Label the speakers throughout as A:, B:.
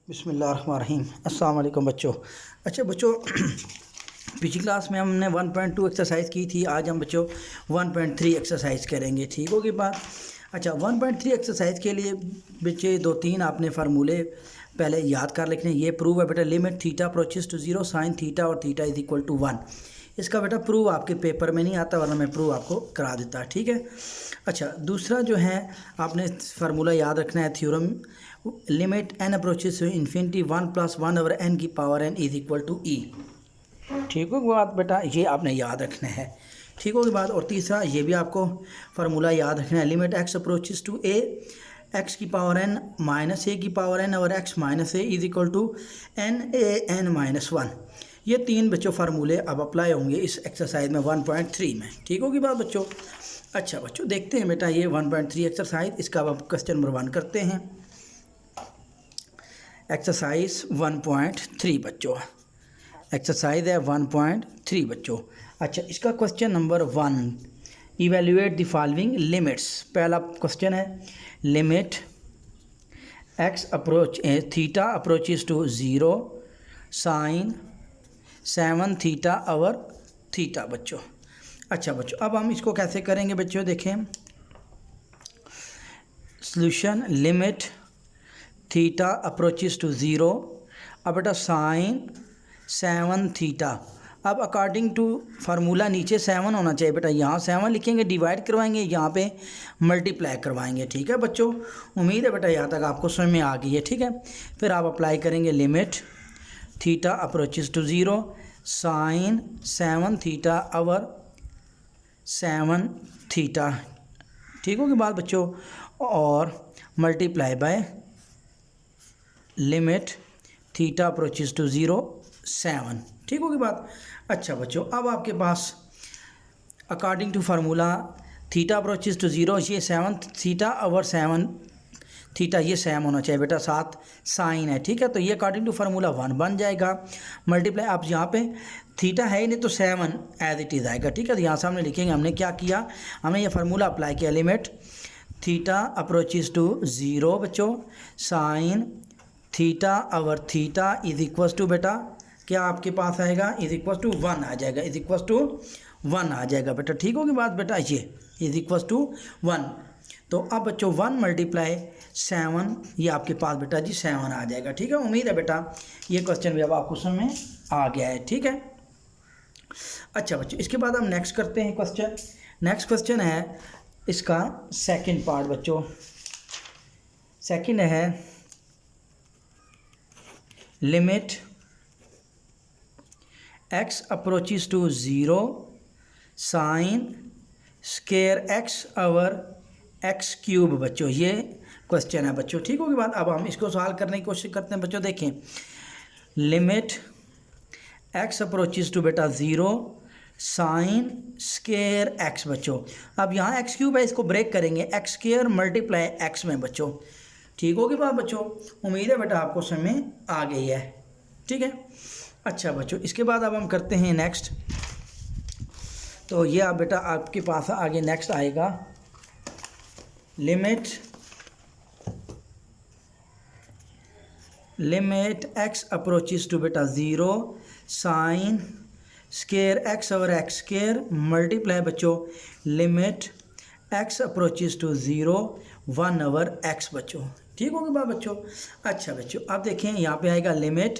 A: बिस्मिल्लाहिर्रहमानिर्रहीम। अस्सलाम वालेकुम बच्चों। अच्छा बच्चों पिछली क्लास में हमने 1.2 एक्सरसाइज की थी। आज हम बच्चों 1.3 एक्सरसाइज करेंगे। ठीक होगी बात। अच्छा 1.3 एक्सरसाइज के लिए बच्चे दो तीन आपने फार्मूले पहले याद कर लिखने। ये प्रूव है बेटा, limit theta approaches to 0 sine theta और थीटा इज इक्वल टू 1। इसका बेटा प्रूव आपके पेपर में नहीं आता, वरना मैं प्रूव आपको करा देता। ठीक है। अच्छा दूसरा जो है आपने फार्मूला याद रखना है, theorem limit n approaches to infinity 1 + 1 over n की power n is equal to e। ठीक होगी बात बेटा, ये आपने याद रखना है। ठीक होगी बात। और तीसरा ये भी आपको फार्मूला याद रखना है, limit x approaches to a x की पावर n माइनस a की power n over x minus a is equal to n a n minus 1। ये तीन बच्चों फार्मूले अब अप्लाई होंगे इस एक्सरसाइज में 1.3 में। ठीक होगी बात बच्चों। अच्छा बच्चों देखते हैं बेटा ये 1.3 एक्सरसाइज, इसका अब क्वेश्चन नंबर 1 करते हैं। एक्सरसाइज 1.3 बच्चों, एक्सरसाइज है 1.3 बच्चों। अच्छा इसका question number 1, evaluate the following limits. पहला क्वेश्चन है limit x approach theta approaches to 0 sine 7 theta और थीटा बच्चों। अच्छा बच्चों अब हम इसको कैसे करेंगे बच्चों, देखें solution limit theta approaches to 0। अब बेटा साइन 7 थीटा, अब अकॉर्डिंग टू फार्मूला नीचे 7 होना चाहिए बेटा, यहाँ 7 लिखेंगे, डिवाइड करवाएंगे, यहाँ पे मल्टीप्लाई करवाएंगे। ठीक है बच्चों, उम्मीद है बेटा यहाँ तक आपको समझ में आ गई है। ठीक है, फिर आप अप्लाई करेंगे limit theta approaches to 0 sine 7 theta और 7 थीटा। ठीक होगी बात बच्चों, और multiply by limit theta approaches to 0 7। ठीक होगी बात। अच्छा बच्चों अब आपके पास according to formula theta approaches to 0 ये 7 थीटा और 7 थीटा ये सेम होना चाहिए बेटा, साथ साइन है। ठीक है, तो ये अकॉर्डिंग टू फार्मूला 1 बन जाएगा। मल्टीप्लाई आप यहाँ पे थीटा है ही नहीं तो 7 एज इट इज़ आएगा। ठीक है, तो यहाँ सामने लिखेंगे हमने क्या किया, हमने ये फार्मूला अप्लाई किया, लिमिट थीटा अप्रोचेस टू 0 बच्चों साइन थीटा और थीटा इज इक्वल टू बेटा क्या आपके पास आएगा, इज इक्वल टू 1 आ जाएगा, इज इक्वल टू 1 आ जाएगा बेटा। ठीक होगी बात बेटा, ये इज इक्वल टू 1। तो अब बच्चों 1 मल्टीप्लाई 7 ये आपके पास बेटा जी 7 आ जाएगा। ठीक है, उम्मीद है बेटा ये क्वेश्चन भी अब आपको समझ में आ गया है। ठीक है। अच्छा बच्चों इसके बाद हम नेक्स्ट करते हैं क्वेश्चन। नेक्स्ट क्वेश्चन है इसका सेकंड पार्ट बच्चों। सेकंड है limit x approaches to 0 sine square x और x क्यूब बच्चों, ये क्वेश्चन है बच्चों। ठीक होगी बात। अब हम इसको सॉल्व करने की कोशिश करते हैं बच्चों। देखें लिमिट x अप्रोचेस टू बेटा 0 साइन स्क्वायर x बच्चों। अब यहाँ x क्यूब है, इसको ब्रेक करेंगे, x स्क्वायर मल्टीप्लाई x में बच्चों। ठीक होगी बात बच्चों, उम्मीद है बेटा आपको समझ में आ गई है। ठीक है। अच्छा बच्चों इसके बाद अब हम करते हैं नेक्स्ट। तो ये आप बेटा आपके पास आगे नेक्स्ट आएगा लिमिट x अप्रोचेस टू बेटा 0 साइन स्क्वायर x और x स्क्वायर मल्टीप्लाई बच्चों limit x approaches to 0 1 over x बच्चों। ठीक होगी बात बच्चों। अच्छा बच्चों अब देखें यहाँ पे आएगा लिमिट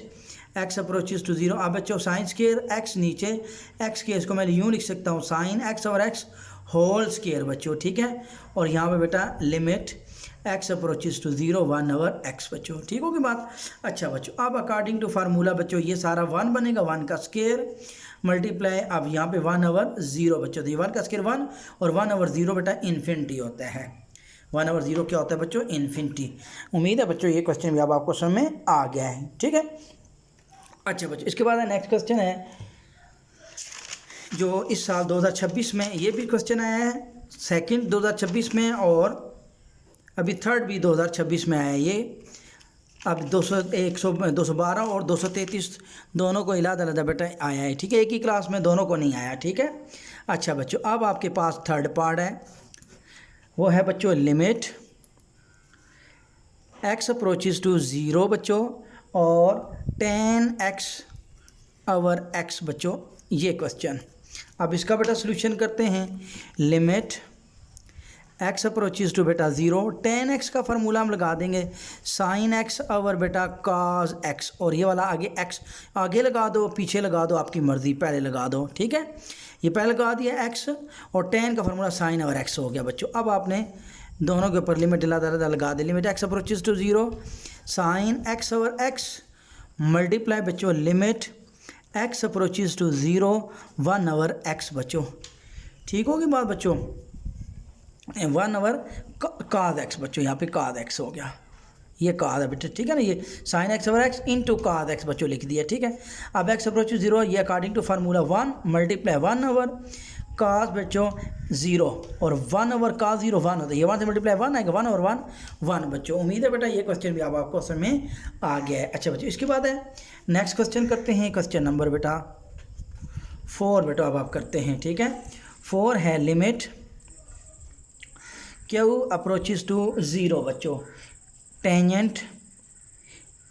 A: x अप्रोचेस टू 0। अब बच्चों साइन स्क्वायर x नीचे x स्क्वायर, इसको मैं यूँ लिख सकता हूँ साइन x और x होल स्क्वायर बच्चों। ठीक है, और यहाँ पे बेटा limit x approaches to 0 1 over x बच्चों। ठीक होगी बात। अच्छा बच्चों अब अकॉर्डिंग टू फार्मूला बच्चों ये सारा 1 बनेगा, 1 का स्क्वायर मल्टीप्लाई अब यहाँ पे 1 ओवर 0 बच्चों। तो ये 1 का स्क्वायर 1 और 1 ओवर 0 बेटा इन्फिनिटी होता है। 1 ओवर 0 क्या होता है बच्चों, इन्फिनिटी। उम्मीद है बच्चों ये क्वेश्चन भी अब आपको समझ में आ गया है। ठीक है। अच्छा बच्चों इसके बाद नेक्स्ट क्वेश्चन है जो इस साल 2026 में ये भी क्वेश्चन आया है, सेकंड 2026 में और अभी थर्ड भी 2026 में आया है। ये अब 212 और 233 दोनों को अलग-अलग बेटा आया है। ठीक है, एक ही क्लास में दोनों को नहीं आया। ठीक है। अच्छा बच्चों अब आपके पास थर्ड पार्ट है, वो है बच्चों लिमिट x अप्रोचेस टू 0 बच्चों और टेन एक्स ओवर एक्स बच्चों, ये क्वेश्चन। अब इसका बेटा सोल्यूशन करते हैं। लिमिट एक्स अप्रोचेज टू बेटा ज़ीरो, टेन एक्स का फार्मूला हम लगा देंगे साइन एक्स ओवर बेटा कॉस एक्स, और ये वाला आगे एक्स आगे लगा दो पीछे लगा दो, आपकी मर्ज़ी, पहले लगा दो, ठीक है। ये पहले लगा दिया एक्स, और टेन का फार्मूला साइन ओवर एक्स हो गया बच्चों। अब आपने दोनों के ऊपर लिमिट लगा दी। Limit x approaches to zero sine x over x multiply बच्चों limit x approaches to zero 1 over x बच्चों। ठीक होगी बात बच्चों, 1 ओवर काज एक्स बच्चों, यहाँ पे काज एक्स हो गया, ये काज है बेटा, ठीक है ना। ये sine x over x into cos x बच्चों लिख दिया, ठीक है। अब एक्स अप्रोच टू ज़ीरो, ये according to formula 1 multiply 1 over cos बच्चों ज़ीरो, और 1 ओवर काज ज़ीरो 1 होता है, ये 1 से मल्टीप्लाई 1 आएगा, 1 ओवर 1 बच्चों। उम्मीद है बेटा ये क्वेश्चन भी अब आपको समझ में आ गया है। अच्छा बच्चों, इसके बाद है नेक्स्ट क्वेश्चन करते हैं, क्वेश्चन नंबर बेटा 4 बेटा अब आप करते हैं, ठीक है। 4 है limit q approaches to zero बच्चों टेंजेंट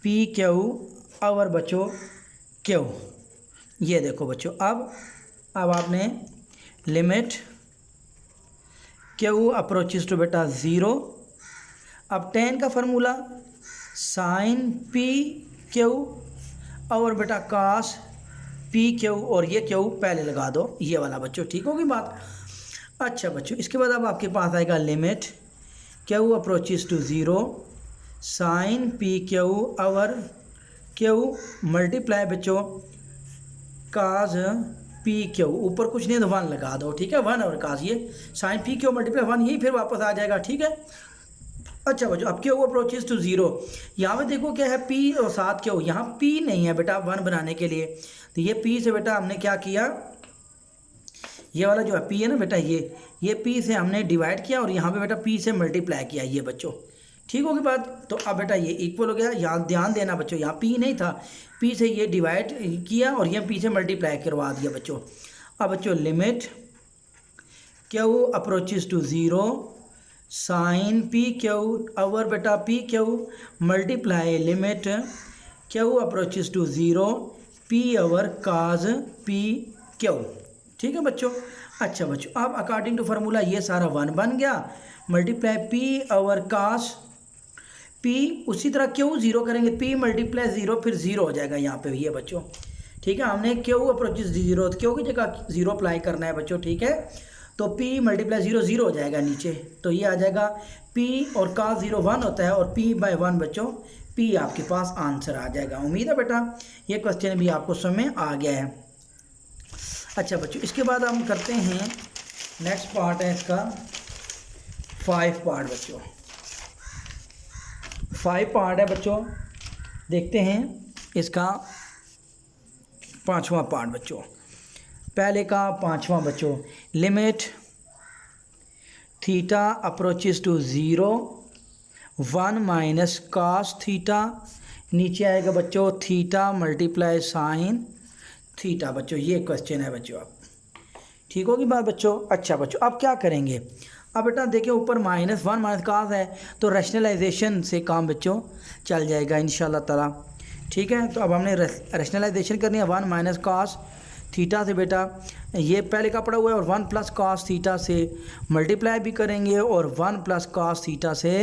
A: पी क्यू ओवर बच्चों क्यू। ये देखो बच्चों, अब आपने लिमिट क्यू अप्रोचेज टू बेटा ज़ीरो, अब टेन का फार्मूला साइन पी क्यू और बेटा कास पी क्यू, और ये क्यू पहले लगा दो, ये वाला बच्चों, ठीक होगी बात। अच्छा बच्चों, इसके बाद अब आपके पास आएगा limit q approaches to zero sine p q over q multiply बच्चों काज पी क्यू, ऊपर कुछ नहीं तो 1 लगा दो, ठीक है। 1 ओवर काज, ये साइन पी क्यू मल्टीप्लाई 1, यही फिर वापस आ जाएगा, ठीक है। अच्छा बच्चों, अब क्यू अप्रोचेज टू ज़ीरो, यहाँ पे देखो क्या है पी और साथ क्यू, यहाँ पी नहीं है बेटा 1 बनाने के लिए, तो ये पी से बेटा हमने क्या किया, ये वाला जो है पी है ना बेटा, ये पी से हमने डिवाइड किया, और यहाँ पे बेटा पी से मल्टीप्लाई किया, ये बच्चों, ठीक होगी बात। तो अब बेटा ये इक्वल हो गया, यहाँ ध्यान देना बच्चों, यहाँ पी नहीं था, पी से ये डिवाइड किया और ये पी से मल्टीप्लाई करवा दिया बच्चों। अब बच्चों limit q approaches to zero sine p q over बेटा p q multiply limit q approaches to zero p over cos p q, ठीक है बच्चों। अच्छा बच्चों, अब अकॉर्डिंग टू फार्मूला ये सारा 1 बन गया, मल्टीप्लाई पी ओवर कास पी, उसी तरह क्यू ज़ीरो करेंगे, पी मल्टीप्लाई ज़ीरो फिर ज़ीरो हो जाएगा यहाँ पे, ये बच्चों, ठीक है। हमने क्यू अप्रोचेज ज़ीरो, क्यू की जगह ज़ीरो अप्लाई करना है बच्चों, ठीक है। तो पी मल्टीप्लाई ज़ीरो ज़ीरो हो जाएगा नीचे, तो ये आ जाएगा पी और का ज़ीरो 1 होता है, और पी बाय 1 बच्चों, पी आपके पास आंसर आ जाएगा। उम्मीद है बेटा ये क्वेश्चन भी आपको समझ में आ गया है। अच्छा बच्चों, इसके बाद हम करते हैं नेक्स्ट पार्ट है इसका 5 पार्ट बच्चों, 5 पार्ट है बच्चों, देखते हैं इसका 5वां पार्ट बच्चों। पहले का 5वां बच्चों, limit theta approaches to zero 1 minus cos theta, नीचे आएगा बच्चों थीटा मल्टीप्लाई साइन थीटा बच्चों, ये क्वेश्चन है बच्चों। आप ठीक होगी बात बच्चों। अच्छा बच्चों, अब क्या करेंगे, अब बेटा देखिए ऊपर -1 माइनस कास है, तो रैशनलाइजेशन से काम बच्चों चल जाएगा इंशाल्लाह ताला, ठीक है। तो अब हमने रैशनलाइजेशन करनी है 1 माइनस कास थीटा से बेटा, ये पहले का पड़ा हुआ है, और 1 प्लस कास थीटा से मल्टीप्लाई भी करेंगे, और 1 प्लस कास थीटा से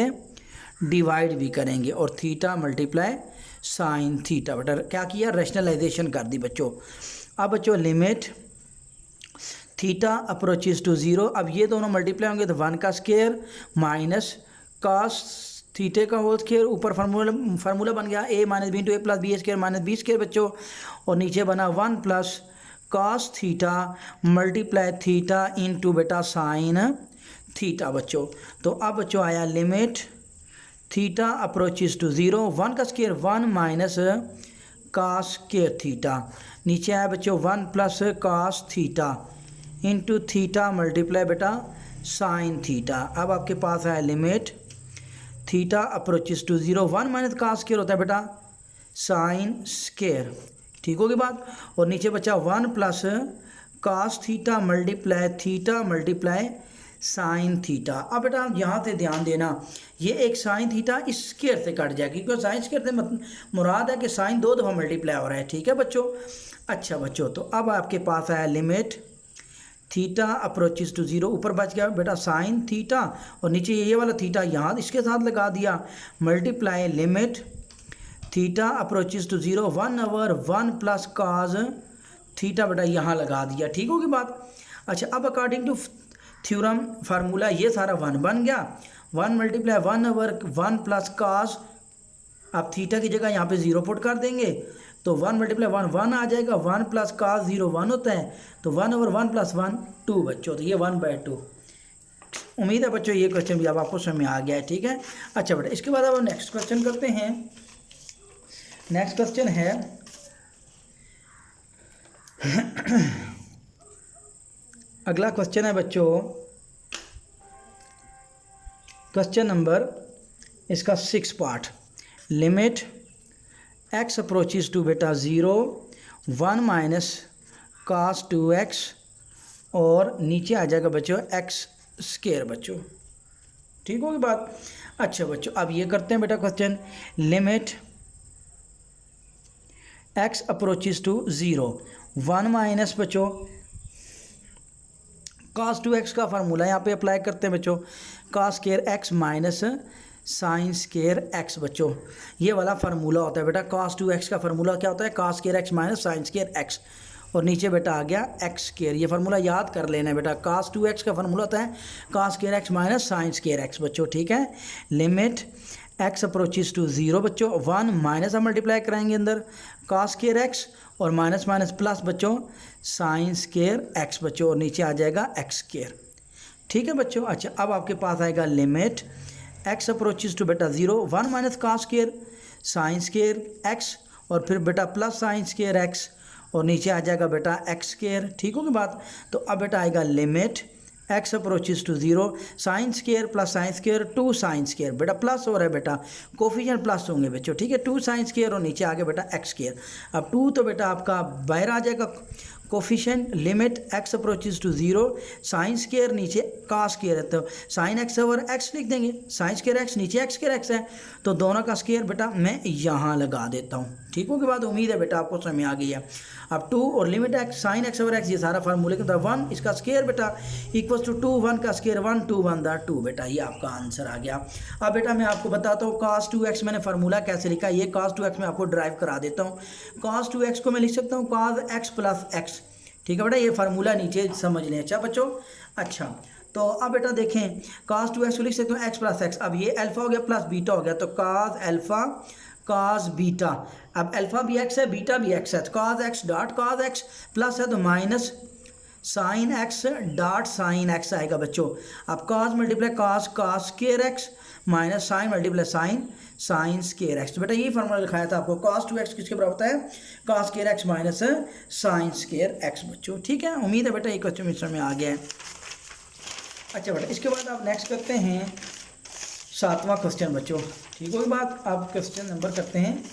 A: डिवाइड भी करेंगे, और थीटा मल्टीप्लाई साइन थीटा बेटा क्या किया, रैशनलाइजेशन कर दी बच्चों। अब बच्चों limit theta approaches to zero, अब ये दोनों मल्टीप्लाई होंगे तो 1 का स्क्वायर माइनस कास थीटे का होल स्क्वायर, ऊपर फार्मूला बन गया a minus b into a plus b square minus b square बच्चों, और नीचे बना 1 plus cos theta multiply theta into बेटा साइन थीटा बच्चों। तो अब बच्चों आया limit theta approaches to zero, 1 का square 1 minus cos square theta, नीचे आया बच्चों 1 plus cos theta into theta multiply बेटा साइन थीटा। अब आपके पास है limit theta approaches to zero 1 minus cos square होता है बेटा साइन स्क्वायर, ठीक होगी बात, और नीचे बचा 1 plus cos theta multiply sine theta. अब बेटा यहाँ से ध्यान देना, ये एक साइन थीटा इस स्क्वायर से कट जाएगी, क्योंकि साइन स्क्वायर से मुराद है कि साइन 2 दफ़ा मल्टीप्लाई हो रहा है। ठीक है बच्चों। अच्छा बच्चों, तो अब आपके पास आया लिमिट थीटा अप्रोचेस टू 0, ऊपर बच गया बेटा साइन थीटा और नीचे ये वाला थीटा यहाँ इसके साथ लगा दिया, multiply limit theta approaches to 0 1/1 plus cos theta बेटा यहाँ लगा दिया। ठीक होगी बात। अच्छा, अब अकॉर्डिंग टू थ्योरम फार्मूला ये सारा 1 बन गया, 1 मल्टीप्लाई 1/1 प्लस कॉस, अब थीटा की जगह यहाँ पे 0 पुट कर देंगे तो 1 मल्टीप्लाई 1 1 आ जाएगा, 1 प्लस कॉस 0 1 होता है, तो 1/1 प्लस 1 2 बच्चों, तो ये 1/2। उम्मीद है बच्चों ये क्वेश्चन भी अब आपको समझ में आ गया है। ठीक है। अच्छा बेटा, इसके बाद अब हम नेक्स्ट क्वेश्चन करते हैं। नेक्स्ट क्वेश्चन है अगला क्वेश्चन है बच्चों, क्वेश्चन नंबर इसका 6 part, limit x approaches to बेटा 0 1 माइनस cos 2x और नीचे आ जाएगा बच्चों x स्क्वायर बच्चों। ठीक होगी बात। अच्छा बच्चों, अब ये करते हैं बेटा question, limit x approaches to 0 1 minus बच्चों cos 2x का फार्मूला यहाँ पे अप्लाई करते हैं बच्चों, cos square x minus sine square x बच्चों, ये वाला फार्मूला होता है बेटा। cos 2x का फार्मूला क्या होता है, cos square x minus sine square x, और नीचे बेटा आ गया x स्क्वायर। ये फार्मूला याद कर लेना है बेटा, cos 2x का फार्मूला होता है cos square x minus sine square x बच्चों। ठीक है। लिमिट x अप्रोचेस टू 0 बच्चों 1 माइनस हम मल्टीप्लाई कराएंगे अंदर cos स्क्वायर x और माइनस माइनस प्लस बच्चों साइन स्क्वायर x बच्चों, और नीचे आ जाएगा x स्क्वायर। ठीक है बच्चों। अच्छा, अब आपके पास आएगा लिमिट x अप्रोचेस टू बेटा 0 1 minus cos square sine square x और फिर बेटा प्लस साइन स्क्वायर x और नीचे आ जाएगा बेटा x स्क्वायर। ठीक होगी बात। तो अब बेटा आएगा limit x approaches to 0 sine square plus sine square 2 sine square, बेटा प्लस हो रहा है बेटा, कोफिशिएंट प्लस होंगे बच्चों। ठीक है, 2 साइन स्क्वायर और नीचे आ गया बेटा x स्क्वायर। अब 2 तो बेटा आपका बाहर आ जाएगा coefficient, limit x approaches to 0 sine square नीचे cos स्क्वायर है, तो साइन x ओवर x लिख देंगे, साइन स्क्वायर x नीचे x स्क्वायर x है, तो दोनों का स्क्वायर बेटा मैं यहाँ लगा देता हूँ। ठीक हो की बात। उम्मीद है बेटा आपको समझ में आ गई है। अब 2 और limit x sine x over x, ये सारा फार्मूले के 1 इसका स्क्वायर बेटा इक्वल्स टू 2 1 का स्क्वायर 1 2 1 2 बेटा, ये आपका आंसर आ गया। अब बेटा मैं आपको बताता हूँ cos 2x मैंने फार्मूला कैसे लिखा, ये cos 2x मैं आपको ड्राइव करा देता हूँ। cos 2x को मैं लिख सकता हूँ cos x प्लस x। ठीक है बेटा, ये फार्मूला नीचे समझ लें। अच्छा बच्चों। अच्छा, तो अब बेटा देखें cos 2x को लिख सकते हो x प्लस x, अब ये अल्फा हो गया प्लस बीटा हो गया, तो cos अल्फा cos बीटा, अब अल्फा भी x है बीटा भी x है, तो cos x dot cos x plus है तो minus sine x dot sine x आएगा बच्चों। अब cos multiply cos cos square x minus sine multiply sine sine square x। तो बेटा यही फार्मूला लिखाया था आपको, cos 2x किसके बराबर होता है, cos square x minus sine square x बच्चों। ठीक है, उम्मीद है बेटा ये क्वेश्चन मिश्रण में आ गया है। अच्छा बेटा, इसके बाद आप नेक्स्ट करते हैं 7वां क्वेश्चन बच्चों। ठीक होगी बात। आप क्वेश्चन नंबर करते हैं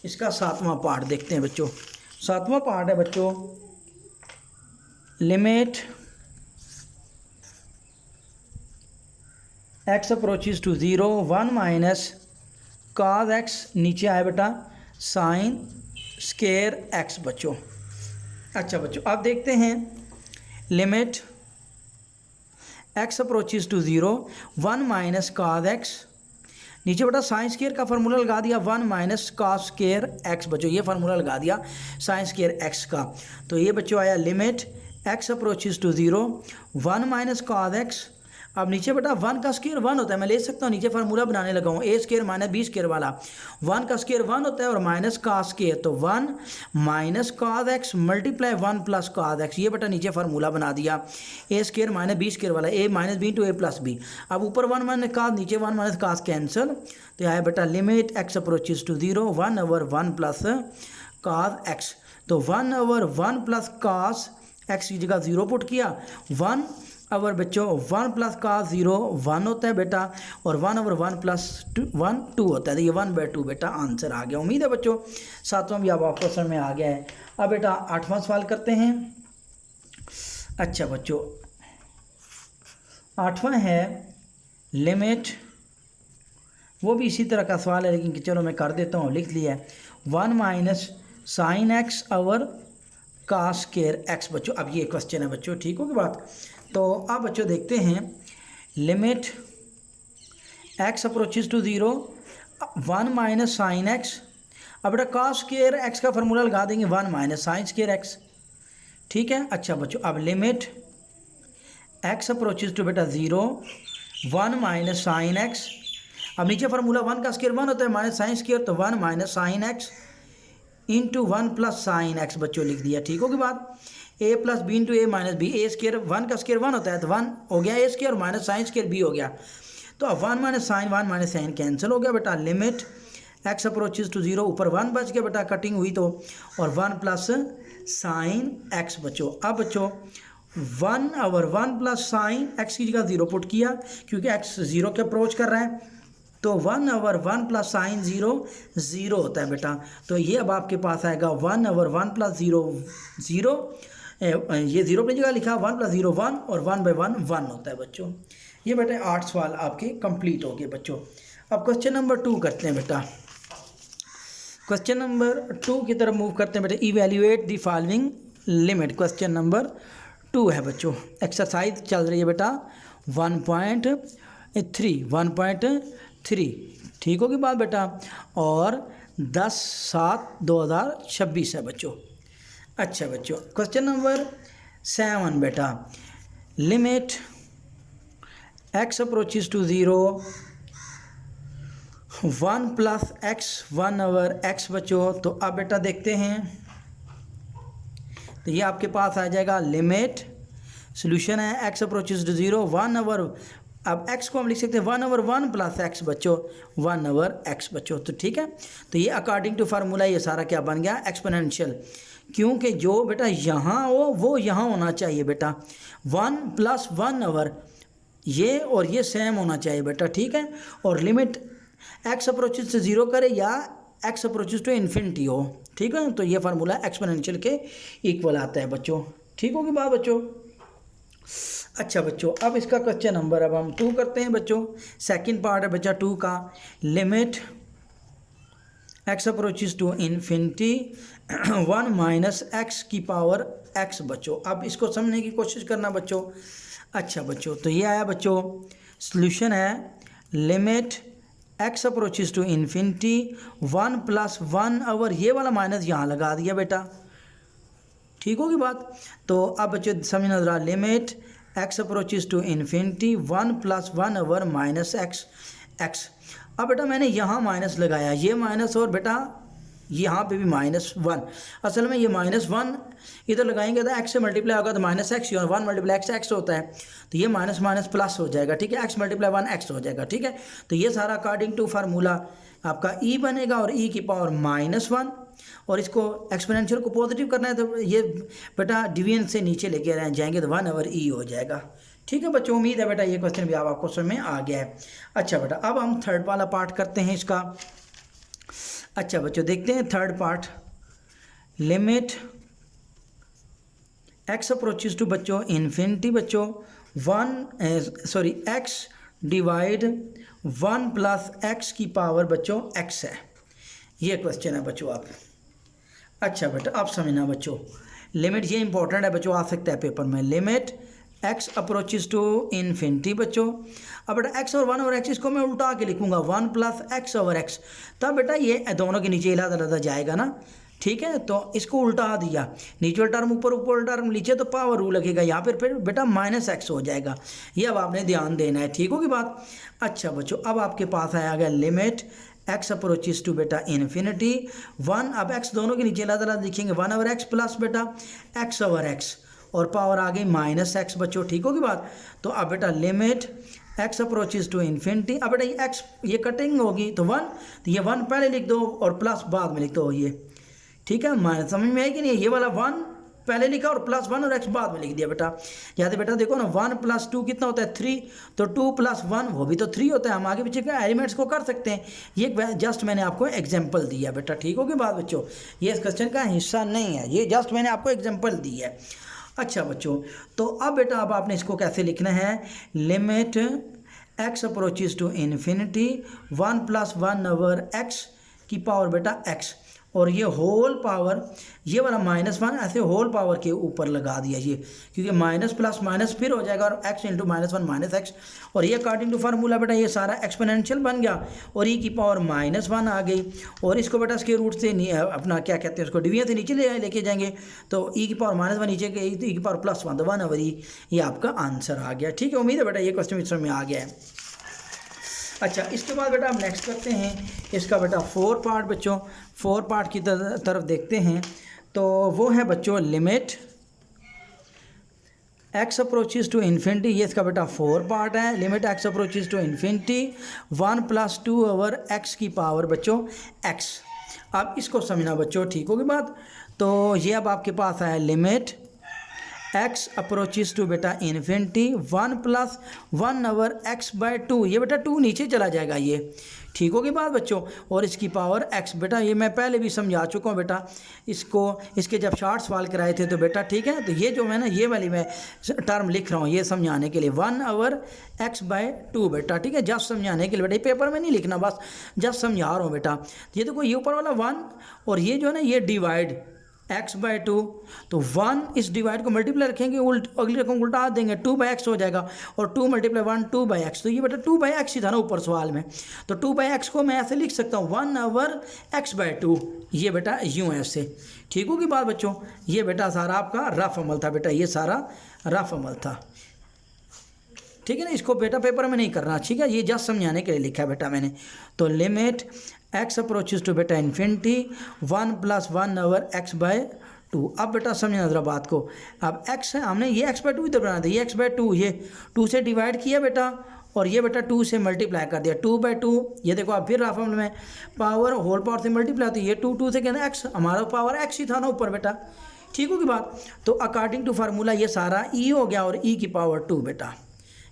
A: इसका 7वां पार्ट, देखते हैं बच्चों। 7वां पार्ट है बच्चों, limit x approaches to 0 1 minus cos x नीचे आए बेटा साइन स्क्वायर x बच्चों। अच्छा बच्चों, अब देखते हैं limit x approaches to 0 1 minus cos x, नीचे बेटा साइन स्क्वायर का फार्मूला लगा दिया 1 माइनस cos स्क्वायर x बच्चों, ये फार्मूला लगा दिया साइन स्क्वायर x का। तो ये बच्चों आया limit x approaches to 0 1 minus cos x, अब नीचे बेटा 1 का स्क्वायर 1 होता है, मैं ले सकता हूँ नीचे फार्मूला बनाने लगा हूँ a square minus b square वाला, 1 का स्क्वायर 1 होता है और माइनस cos स्क्वायर, तो 1 minus cos x multiply 1 plus cos x, ये बेटा नीचे फार्मूला बना दिया a square minus b square वाला, a minus b to a plus b। अब ऊपर 1 माइनस cos नीचे 1 माइनस cos कैंसिल, तो आया बेटा limit x approaches to 0 1/1 plus cos x, तो 1/1 प्लस cos x की जगह 0 पुट किया, 1 अवर बच्चों 1 प्लस cos 0 1 होता है बेटा, और 1/1 प्लस 1 2 होता है, तो ये 1/2 बेटा आंसर आ गया। उम्मीद है बच्चों 7वां भी अब आपको समझ में आ गया है। अब बेटा 8वां सवाल करते हैं। अच्छा बच्चों, 8वां है लिमिट, वो भी इसी तरह का सवाल है लेकिन कि चलो मैं कर देता हूँ, लिख लिया है 1 माइनस साइन एक्स और कास स्क्वायर एक्स बच्चों। अब ये क्वेश्चन है बच्चों, ठीक होगी बात। तो अब बच्चों देखते हैं limit x approaches to 0 1 minus sine x. अब बेटा कास स्क्वायर एक्स का फार्मूला लगा देंगे 1 माइनस साइन स्क्वायर एक्स, ठीक है। अच्छा बच्चों अब लिमिट एक्स अप्रोचेस टू बेटा 0 1 माइनस साइन एक्स। अब नीचे फार्मूला 1 का स्क्वायर 1 होता है माइनस साइन स्क्वायर, तो 1 minus sine x into 1 plus sine x बच्चों लिख दिया, ठीक होगी बात। ए प्लस बी इंटू ए माइनस बी, ए स्क्वायर 1 का स्क्वायर 1 होता है तो 1 हो गया a square minus sine square b हो गया। तो अब 1 माइनस साइन कैंसिल हो गया बेटा। लिमिट एक्स अप्रोचेस टू 0 ऊपर 1 बच गया बेटा, कटिंग हुई तो, और 1 प्लस साइन एक्स बच्चों। अब बच्चों 1 और 1 प्लस साइन एक्स की जगह 0 पुट किया क्योंकि एक्स 0 के अप्रोच कर रहा है, तो 1 और 1 प्लस साइन 0 0 होता है बेटा। तो ये अब आपके पास आएगा 1 और 1 प्लस 0 0, ये 0 अपनी जगह लिखा, 1 प्लस 0 1 और 1 बाई 1 1 होता है बच्चों। ये बेटा 8 सवाल आपके कंप्लीट हो गए बच्चों। अब क्वेश्चन नंबर 2 करते हैं बेटा। क्वेश्चन नंबर 2 की तरफ मूव करते हैं बेटा। Evaluate the following limit, question number 2 है बच्चों। एक्सरसाइज चल रही है बेटा 1.3, ठीक होगी बात बेटा, और 10/7/2026 है बच्चों। अच्छा बच्चों क्वेश्चन नंबर 7 बेटा। Limit x approaches to 0 1 plus x 1 over x बच्चों। तो अब बेटा देखते हैं, तो ये आपके पास आ जाएगा लिमिट, सोल्यूशन है एक्स अप्रोचेस टू 0 1 ओवर, अब x को हम लिख सकते हैं 1 ओवर 1 प्लस एक्स बच्चों, 1 ओवर x बच्चों। तो ठीक है, तो ये अकॉर्डिंग टू फार्मूला ये सारा क्या बन गया, एक्सपोनेंशियल, क्योंकि जो बेटा यहाँ हो वो यहाँ होना चाहिए बेटा, 1 प्लस 1 ओवर ये और ये सेम होना चाहिए बेटा, ठीक है। और लिमिट x अप्रोचेस टू 0 करे या x अप्रोचेस टू इन्फिनिटी हो, ठीक है, तो ये फार्मूला एक्सपोनेंशियल के इक्वल आता है बच्चों, ठीक होगी बात बच्चों। अच्छा बच्चों अब इसका क्वेश्चन नंबर अब हम 2 करते हैं बच्चों। सेकंड पार्ट है बच्चा 2 का। Limit x approaches to infinity 1 minus x की पावर x बच्चों। अब इसको समझने की कोशिश करना बच्चों। अच्छा बच्चों तो ये आया बच्चों, सॉल्यूशन है limit x approaches to infinity 1 plus 1 over ये वाला माइनस यहाँ लगा दिया बेटा, ठीक होगी बात। तो अब बच्चों समझना ज़रा, limit x approaches to infinity 1 plus 1 over minus x. अब बेटा मैंने यहाँ माइनस लगाया, ये माइनस, और बेटा यहाँ पे भी -1। असल में ये -1 इधर लगाएंगे तो x से मल्टीप्लाई होगा तो माइनस एक्स, और 1 मल्टीप्लाई एक्स होता है, तो ये माइनस माइनस प्लस हो जाएगा, ठीक है, x मल्टीप्लाई 1 x हो जाएगा, ठीक है। तो ये सारा अकॉर्डिंग टू फार्मूला आपका e बनेगा, और e की पावर -1, और इसको एक्सपोनेंशियल को पॉजिटिव करना है तो ये बेटा डिवीजन से नीचे लेके जाएंगे तो 1 ओवर e हो जाएगा, ठीक है बच्चों। उम्मीद है बेटा ये क्वेश्चन भी आपको समझ में आ गया है। अच्छा बेटा अब हम थर्ड वाला पार्ट करते हैं इसका। अच्छा बच्चों देखते हैं third part. Limit x approaches to बच्चों इन्फिनिटी बच्चों x डिवाइड 1 प्लस x की पावर बच्चों x है, ये क्वेश्चन है बच्चों आप। अच्छा बेटा आप समझना बच्चों, लिमिट ये इंपॉर्टेंट है बच्चों, आ सकता है पेपर में। Limit x approaches to infinity बच्चों। अब बेटा x और 1 ओवर x इसको मैं उल्टा के लिखूंगा 1 प्लस x ओवर x, तब बेटा ये दोनों के नीचे अलग जाएगा ना, ठीक है। तो इसको उल्टा दिया, नीचे वाला टर्म ऊपर, ऊपर वाला टर्म नीचे, तो पावर रूल लगेगा यहाँ पर, फिर बेटा -x हो जाएगा, ये अब आपने ध्यान देना है, ठीक होगी बात। अच्छा बच्चों अब आपके पास आया गया लिमिट x अप्रोचेस टू बेटा इन्फिनिटी 1, अब x दोनों के नीचे अलग लिखेंगे 1 ओवर x प्लस बेटा x ओवर x, और पावर आ गई -x बच्चों, ठीक होगी बात। तो अब बेटा limit x approaches to infinity, अब बेटा ये x ये कटिंग होगी तो 1, तो ये 1 पहले लिख दो और प्लस बाद में लिख दो, ये ठीक है, माइनस समझ में आएगी नहीं, ये वाला 1 पहले लिखा और प्लस 1 और x बाद में लिख दिया बेटा। या तो बेटा देखो ना 1 प्लस 2 कितना होता है 3, तो 2 प्लस 1 वो भी तो 3 होता है, हम आगे पीछे के एलिमेंट्स को कर सकते हैं, ये जस्ट मैंने आपको एग्जांपल दिया बेटा, ठीक होगी बात बच्चों, ये इस क्वेश्चन का हिस्सा नहीं है, ये जस्ट मैंने आपको एग्जांपल दी है। अच्छा बच्चों, तो अब बेटा अब आपने इसको कैसे लिखना है, limit x approaches to infinity 1 + 1 x की पावर बेटा एक्स, और ये होल पावर ये वाला -1 ऐसे होल पावर के ऊपर लगा दिया ये, क्योंकि माइनस प्लस माइनस फिर हो जाएगा और x इंटू -1 -x, और ये अकॉर्डिंग टू फार्मूला बेटा ये सारा एक्सपोनेंशियल बन गया और e की पावर -1 आ गई, और इसको बेटा इसके रूट से अपना क्या कहते हैं उसको डिवीजन से नीचे लेके जाएंगे, तो e की पावर -1 नीचे गई तो e की पावर +1 तो 1 ओवर e, ये आपका आंसर आ गया। ठीक है, उम्मीद है बेटा ये क्वेश्चन समझ में आ गया है। अच्छा, इसके बाद बेटा हम नेक्स्ट करते हैं इसका बेटा 4 पार्ट बच्चों, 4 पार्ट की तरफ देखते हैं। तो वो है बच्चों limit x approaches to infinity, ये इसका बेटा 4 पार्ट है। Limit x approaches to infinity 1 + 2 over x की पावर बच्चों एक्स। अब इसको समझना बच्चों, ठीक होगी बात। तो ये अब आपके पास है लिमिट एक्स अप्रोचेज टू बेटा इन्फिनिटी 1 + 1 ओवर x/2, ये बेटा 2 नीचे चला जाएगा, ये ठीक होगी बात बच्चों, और इसकी पावर x बेटा, ये मैं पहले भी समझा चुका हूँ बेटा इसको, इसके जब शॉर्ट सवाल कराए थे तो बेटा ठीक है। तो ये जो मैं ना ये वाली मैं टर्म लिख रहा हूँ ये समझाने के लिए 1 ओवर x/2 बेटा, ठीक है, जस्ट समझाने के लिए बेटा, ये पेपर में नहीं लिखना, बस जस्ट समझा रहा हूँ बेटा। ये देखो ये ऊपर वाला 1 और ये जो है ना ये डिवाइड x/2, तो 1 इस डिवाइड को मल्टीप्लाई रखेंगे, अगली रकम उल्टा देंगे 2/x हो जाएगा, और 2 × 1 2/x, तो ये बेटा 2/x ही था ना ऊपर सवाल में, तो 2/x को मैं ऐसे लिख सकता हूँ 1 ओवर x/2, ये बेटा यूँ ऐसे, ठीक होगी बात बच्चों। ये बेटा सारा आपका रफ अमल था बेटा, ये सारा रफ अमल था, ठीक है ना, इसको बेटा पेपर में नहीं करना, ठीक है, ये जस्ट समझाने के लिए लिखा है बेटा मैंने। तो लिमिट एक्स अप्रोचेज टू बेटा इन्फिनिटी 1 + 1 ओवर x/2। अब बेटा समझना ज़रा बात को, अब x है, हमने ये x/2 इधर बना दिया, ये x/2 ये 2 से डिवाइड किया बेटा, और ये बेटा 2 से मल्टीप्लाई कर दिया 2/2, ये देखो आप फिर राफल में पावर होल पावर से मल्टीप्लाई, तो ये 2 से कहना x, हमारा पावर x ही था ना ऊपर बेटा, ठीक होगी बात। तो अकॉर्डिंग टू फार्मूला ये सारा e हो गया और e की पावर 2 बेटा,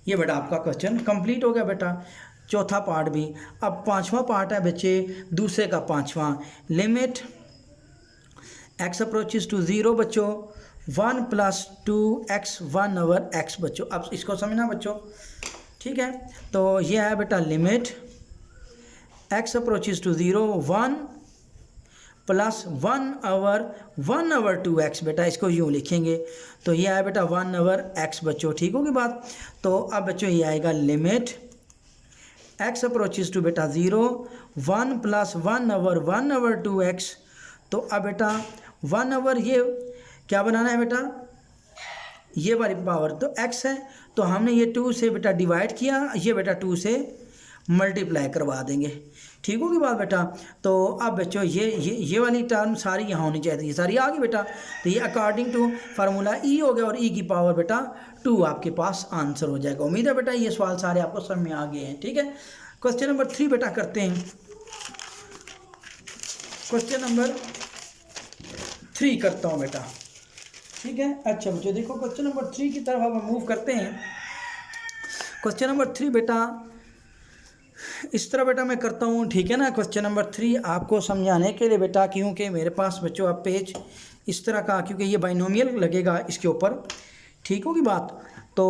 A: ये बेटा आपका क्वेश्चन कंप्लीट हो गया बेटा, चौथा पार्ट भी। अब 5वां पार्ट है बच्चे दूसरे का 5वां, लिमिट एक्स अप्रोचेज टू 0 बच्चों 1 + 2x 1 ओवर x बच्चों। अब इसको समझना बच्चों, ठीक है, तो ये है बेटा limit x approaches to 0 1 + 1 over 2x बेटा, इसको यूँ लिखेंगे, तो ये है बेटा 1 ओवर x बच्चों, ठीक होगी बात। तो अब बच्चों ये आएगा लिमिट एक्स अप्रोचेज टू बेटा 0 1 + 1 ओवर 2x। तो अब बेटा 1 ओवर ये क्या बनाना है बेटा, ये वाली पावर तो x है, तो हमने ये 2 से बेटा डिवाइड किया, ये बेटा 2 से मल्टीप्लाई करवा देंगे, ठीक होगी बात बेटा। तो अब बच्चों ये वाली टर्म सारी यहाँ होनी चाहिए, ये सारी आ गई बेटा, तो ये अकॉर्डिंग टू फार्मूला e हो गया, और e की पावर बेटा 2 आपके पास आंसर हो जाएगा। उम्मीद है बेटा ये सवाल सारे आपको समझ में आ गए हैं, ठीक है। क्वेश्चन नंबर 3 बेटा करते हैं, क्वेश्चन नंबर 3 करता हूँ बेटा, ठीक है। अच्छा बच्चों देखो क्वेश्चन नंबर 3 की तरफ हम मूव करते हैं। क्वेश्चन नंबर 3 बेटा इस तरह बेटा मैं करता हूँ, ठीक है ना। क्वेश्चन नंबर 3 आपको समझाने के लिए बेटा, क्योंकि मेरे पास बच्चों आप पेज इस तरह का, क्योंकि ये बाइनोमियल लगेगा इसके ऊपर, ठीक होगी बात। तो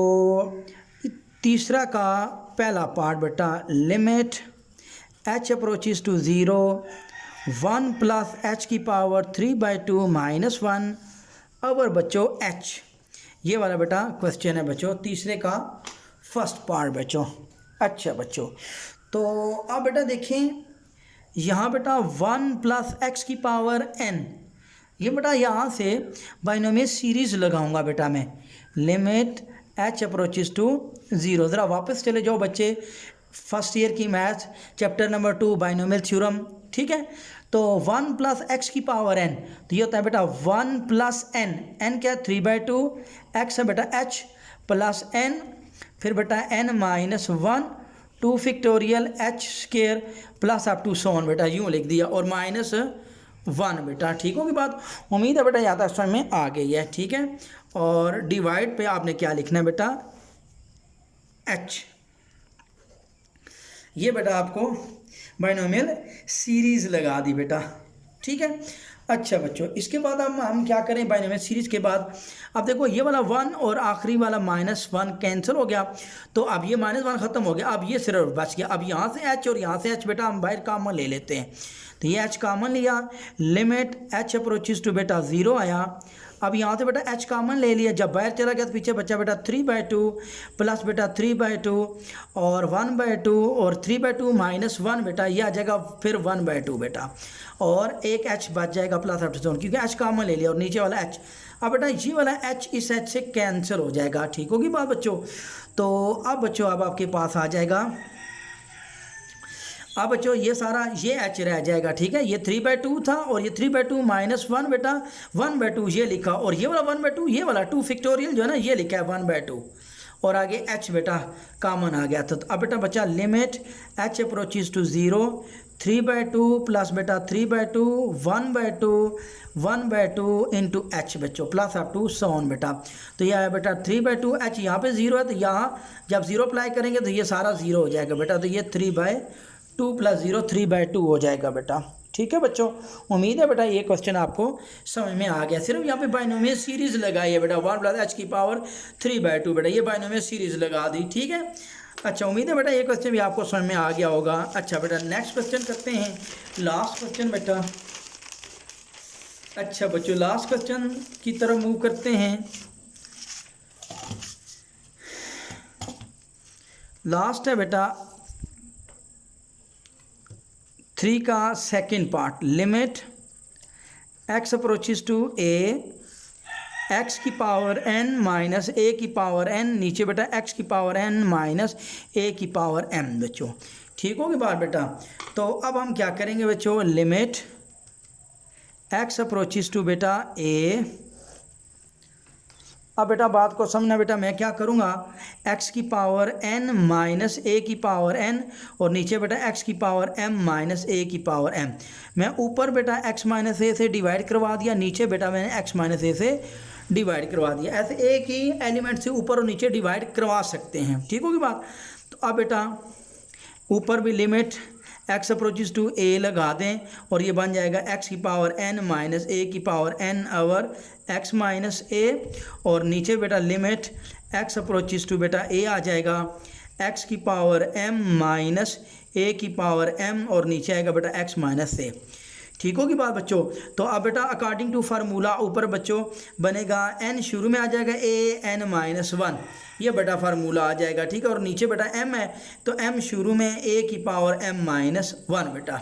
A: तीसरा का पहला पार्ट बेटा limit h approaches to 0 1 + h की पावर 3/2 - 1 ओवर बच्चों h, ये वाला बेटा क्वेश्चन है बच्चों, तीसरे का फर्स्ट पार्ट बच्चों। अच्छा बच्चों, तो अब बेटा देखें यहाँ बेटा 1 + x की पावर n, ये बेटा यहाँ से बाइनोमियल सीरीज़ लगाऊंगा बेटा मैं, लिमिट h अप्रोचेज टू 0। ज़रा वापस चले जाओ बच्चे फर्स्ट ईयर की math chapter number 2 binomial theorem, ठीक है। तो 1 + x की पावर n, तो ये होता है बेटा 1 + n, n क्या 3/2, x है बेटा h प्लस n, फिर बेटा n - 1 2 factorial h² plus up to सोन बेटा, यूँ लिख दिया, और -1 बेटा, ठीक होगी बात। उम्मीद है बेटा याद समझ में आ गई है, ठीक है। और डिवाइड पे आपने क्या लिखना है बेटा h, ये बेटा आपको बाइनोमियल सीरीज़ लगा दी बेटा, ठीक है। अच्छा बच्चों, इसके बाद हम क्या करें बाइनोमियल सीरीज़ के बाद, अब देखो ये वाला 1 और आखिरी वाला -1 कैंसिल हो गया, तो अब ये -1 ख़त्म हो गया, अब ये सिर्फ बच गया। अब यहाँ से h और यहाँ से h बेटा हम बाहर कॉमन ले लेते हैं, तो ये h कॉमन लिया, लिमिट h अप्रोचेस टू बेटा 0 आया। अब यहाँ से बेटा h कॉमन ले लिया, जब बाहर चला गया तो पीछे बचा बेटा 3/2 प्लस बेटा 3/2 और 1/2 और 3/2 -1 बेटा ये आ जाएगा फिर 1/2 बेटा, और एक h बच जाएगा प्लस आफ्टर जोन, क्योंकि h कॉमन ले लिया और नीचे वाला h। अब बेटा ये वाला h इस h से कैंसिल हो जाएगा, ठीक होगी बात बच्चों। तो अब बच्चों अब आपके पास आ जाएगा, अब बच्चों ये सारा ये h रह जाएगा, ठीक है। ये 3/2 था और ये 3/2 -1 बेटा 1/2 ये लिखा, और ये वाला 1/2 ये वाला 2 फैक्टोरियल जो है ना ये लिखा है 1/2, और आगे h बेटा कॉमन आ गया था। तो अब बेटा बचा limit h approaches to 0 3/2 plus बेटा 3/2 1/2 इंटू h बच्चों प्लस अप टू सॉन बेटा। तो यह है बेटा 3/2 h यहाँ पे 0 है, तो यहाँ जब 0 अप्लाई करेंगे तो ये सारा 0 हो जाएगा बेटा, तो ये 3/2 प्लस 0 3/2 हो जाएगा बेटा, ठीक है बच्चों। उम्मीद है बेटा ये क्वेश्चन आपको समझ में आ गया। सिर्फ यहाँ पे बाइनोमियल सीरीज़ लगाई है बेटा 1 + h की पावर 3/2 बेटा, ये बाइनोमियल सीरीज़ लगा दी, ठीक है। अच्छा उम्मीद है बेटा ये क्वेश्चन भी आपको समझ में आ गया होगा। अच्छा बेटा नेक्स्ट क्वेश्चन करते हैं, लास्ट क्वेश्चन बेटा। अच्छा बच्चों लास्ट क्वेश्चन की तरफ मूव करते हैं। लास्ट है बेटा 3 का second part, limit x approaches to a x की पावर n माइनस a की पावर n, नीचे बेटा x की पावर n माइनस a की पावर m बच्चों, ठीक होगी बात बेटा। तो अब हम क्या करेंगे बच्चों, लिमिट x अप्रोचेस टू बेटा a। अब बेटा बात को समझना बेटा, मैं क्या करूँगा x की पावर n माइनस a की पावर n, और नीचे बेटा x की पावर m माइनस a की पावर m। मैं ऊपर बेटा x माइनस a से डिवाइड करवा दिया, नीचे बेटा मैंने x माइनस a से डिवाइड करवा दिया। ऐसे एक ही एलिमेंट से ऊपर और नीचे डिवाइड करवा सकते हैं, ठीक होगी बात। तो अब बेटा ऊपर भी limit x approaches to a लगा दें, और ये बन जाएगा x की पावर n माइनस a की power n over x minus a, और नीचे बेटा लिमिट x अप्रोचेस टू बेटा a आ जाएगा x की पावर m माइनस a की पावर m, और नीचे आएगा बेटा x माइनस a, ठीक होगी बात बच्चों। तो अब बेटा अकॉर्डिंग टू फार्मूला ऊपर बच्चों बनेगा n शुरू में आ जाएगा a n माइनस 1, ये बेटा फार्मूला आ जाएगा, ठीक है। और नीचे बेटा m है, तो m शुरू में a की पावर m माइनस 1 बेटा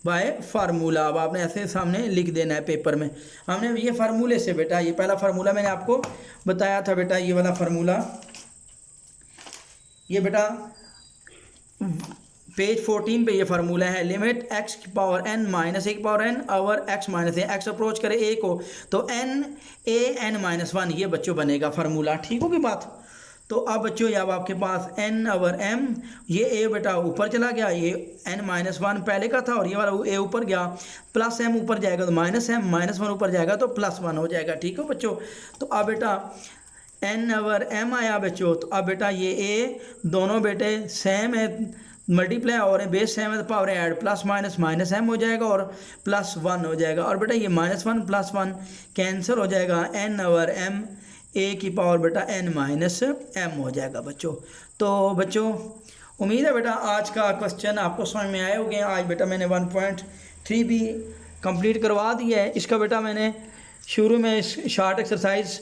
A: बाय फार्मूला। अब आपने ऐसे सामने लिख देना है पेपर में। हमने ये फार्मूले से बेटा, ये पहला फार्मूला मैंने आपको बताया था बेटा, ये वाला फार्मूला, ये बेटा पेज 14 पे ये फार्मूला है, लिमिट x की पावर n माइनस a की power n over x minus a, x approach करे a को तो n a n माइनस 1, ये बच्चों बनेगा फार्मूला, ठीक होगी बात। तो अब बच्चों अब आपके पास n ओवर m, ये a बेटा ऊपर चला गया, ये n माइनस 1 पहले का था, और ये वाला a ऊपर गया, प्लस m ऊपर जाएगा तो माइनस m, माइनस 1 ऊपर जाएगा तो प्लस 1 हो जाएगा, ठीक है बच्चों। तो अब बेटा n ओवर m आया बच्चों, तो अब बेटा ये a दोनों बेटे सेम है, मल्टीप्लाई और बेस सेम है तो power add plus minus minus m हो जाएगा और प्लस 1 हो जाएगा, और बेटा ये -1 प्लस 1 कैंसिल हो जाएगा, n ओवर m a की पावर बेटा n माइनस m हो जाएगा बच्चों। तो बच्चों उम्मीद है बेटा आज का क्वेश्चन आपको समझ में आए होंगे। आज बेटा मैंने 1.3 भी कंप्लीट करवा दिया है। इसका बेटा मैंने शुरू में शॉर्ट एक्सरसाइज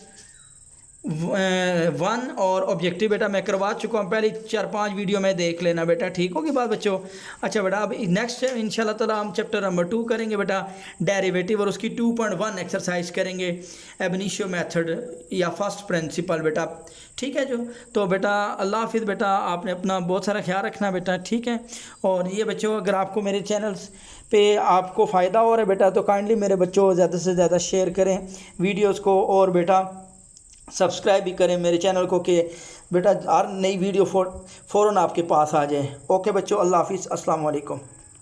A: 1 और ऑब्जेक्टिव बेटा मैं करवा चुका हूँ, पहले 4-5 वीडियो में देख लेना बेटा, ठीक होगी बात बच्चों। अच्छा बेटा अब नेक्स्ट इंशाल्लाह ताला हम चैप्टर नंबर 2 करेंगे बेटा डेरिवेटिव, और उसकी 2.1 एक्सरसाइज करेंगे, एब इनिशियो मेथड या फर्स्ट प्रिंसिपल बेटा, ठीक है जो। तो बेटा अल्लाह हाफिज़ बेटा, आपने अपना बहुत सारा ख्याल रखना बेटा, ठीक है। और ये बच्चों अगर आपको मेरे चैनल्स पे आपको फ़ायदा हो रहा है बेटा तो काइंडली मेरे बच्चों ज़्यादा से ज़्यादा शेयर करें वीडियोज़ को, और बेटा सब्सक्राइब भी करें मेरे चैनल को कि बेटा हर नई वीडियो फ़ौरन आपके पास आ जाए। ओके बच्चों, अल्लाह हाफिज़, अस्सलाम वालेकुम।